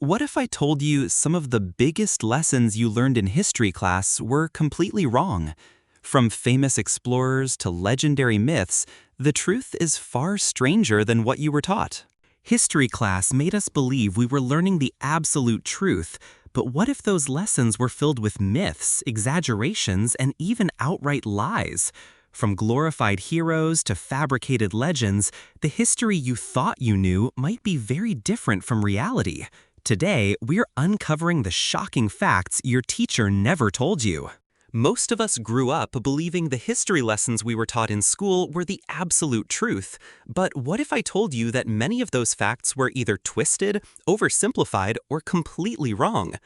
What if I told you some of the biggest lessons you learned in history class were completely wrong? From famous explorers to legendary myths, the truth is far stranger than what you were taught. History class made us believe we were learning the absolute truth, but what if those lessons were filled with myths, exaggerations, and even outright lies? From glorified heroes to fabricated legends, the history you thought you knew might be very different from reality. Today, we're uncovering the shocking facts your teacher never told you. Most of us grew up believing the history lessons we were taught in school were the absolute truth. But what if I told you that many of those facts were either twisted, oversimplified, or completely wrong?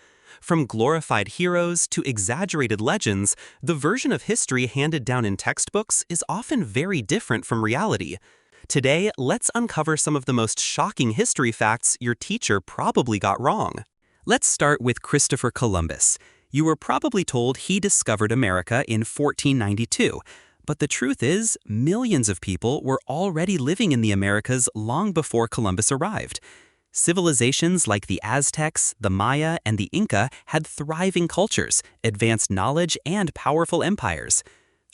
From glorified heroes to exaggerated legends, the version of history handed down in textbooks is often very different from reality. Today, let's uncover some of the most shocking history facts your teacher probably got wrong. Let's start with Christopher Columbus. You were probably told he discovered America in 1492, but the truth is, millions of people were already living in the Americas long before Columbus arrived. Civilizations like the Aztecs, the Maya, and the Inca had thriving cultures, advanced knowledge, and powerful empires.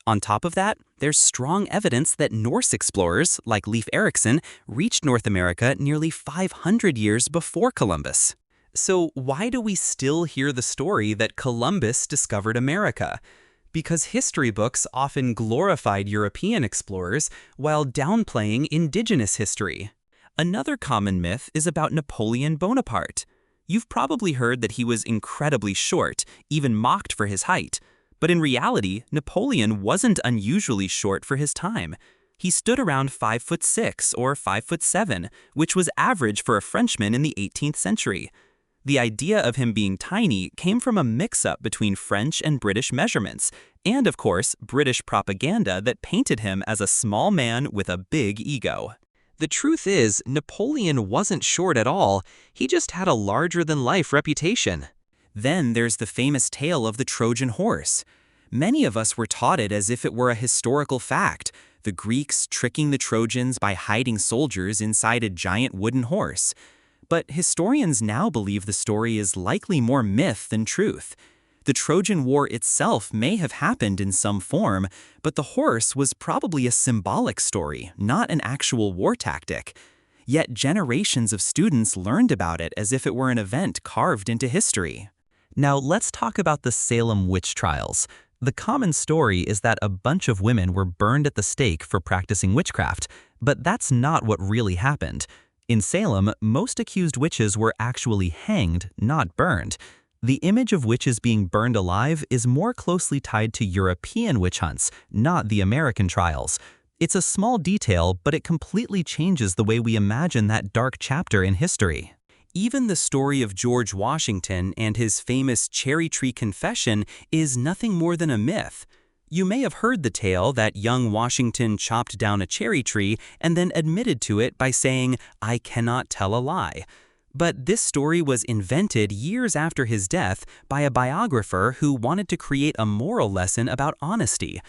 On top of that, there's strong evidence that Norse explorers, like Leif Erikson, reached North America nearly 500 years before Columbus. So why do we still hear the story that Columbus discovered America? Because history books often glorified European explorers while downplaying indigenous history. Another common myth is about Napoleon Bonaparte. You've probably heard that he was incredibly short, even mocked for his height. But in reality, Napoleon wasn't unusually short for his time. He stood around 5'6" or 5'7", which was average for a Frenchman in the 18th century. The idea of him being tiny came from a mix-up between French and British measurements, and of course, British propaganda that painted him as a small man with a big ego. The truth is, Napoleon wasn't short at all, he just had a larger-than-life reputation. Then there's the famous tale of the Trojan Horse. Many of us were taught it as if it were a historical fact, the Greeks tricking the Trojans by hiding soldiers inside a giant wooden horse. But historians now believe the story is likely more myth than truth. The Trojan War itself may have happened in some form, but the horse was probably a symbolic story, not an actual war tactic. Yet generations of students learned about it as if it were an event carved into history. Now let's talk about the Salem Witch Trials. The common story is that a bunch of women were burned at the stake for practicing witchcraft, but that's not what really happened. In Salem, most accused witches were actually hanged, not burned. The image of witches being burned alive is more closely tied to European witch hunts, not the American trials. It's a small detail, but it completely changes the way we imagine that dark chapter in history. Even the story of George Washington and his famous cherry tree confession is nothing more than a myth. You may have heard the tale that young Washington chopped down a cherry tree and then admitted to it by saying, "I cannot tell a lie." But this story was invented years after his death by a biographer who wanted to create a moral lesson about honesty.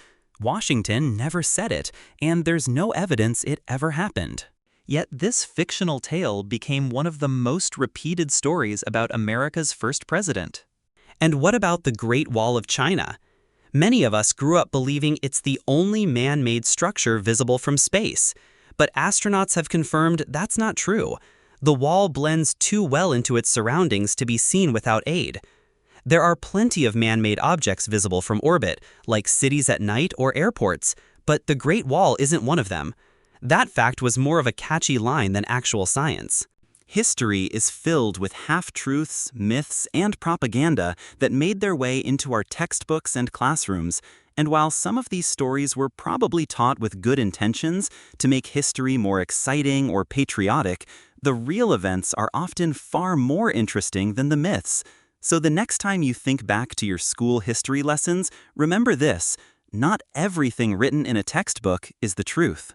Washington never said it, and there's no evidence it ever happened. Yet this fictional tale became one of the most repeated stories about America's first president. And what about the Great Wall of China? Many of us grew up believing it's the only man-made structure visible from space. But astronauts have confirmed that's not true. The wall blends too well into its surroundings to be seen without aid. There are plenty of man-made objects visible from orbit, like cities at night or airports, but the Great Wall isn't one of them. That fact was more of a catchy line than actual science. History is filled with half-truths, myths, and propaganda that made their way into our textbooks and classrooms, and while some of these stories were probably taught with good intentions to make history more exciting or patriotic, the real events are often far more interesting than the myths. So the next time you think back to your school history lessons, remember this: not everything written in a textbook is the truth.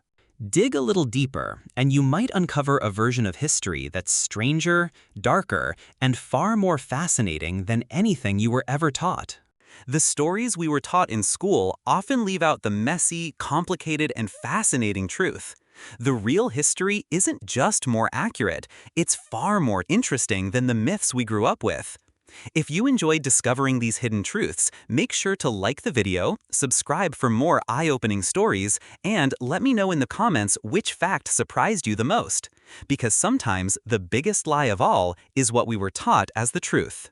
Dig a little deeper, and you might uncover a version of history that's stranger, darker, and far more fascinating than anything you were ever taught. The stories we were taught in school often leave out the messy, complicated, and fascinating truth. The real history isn't just more accurate, it's far more interesting than the myths we grew up with. If you enjoyed discovering these hidden truths, make sure to like the video, subscribe for more eye-opening stories, and let me know in the comments which fact surprised you the most. Because sometimes the biggest lie of all is what we were taught as the truth.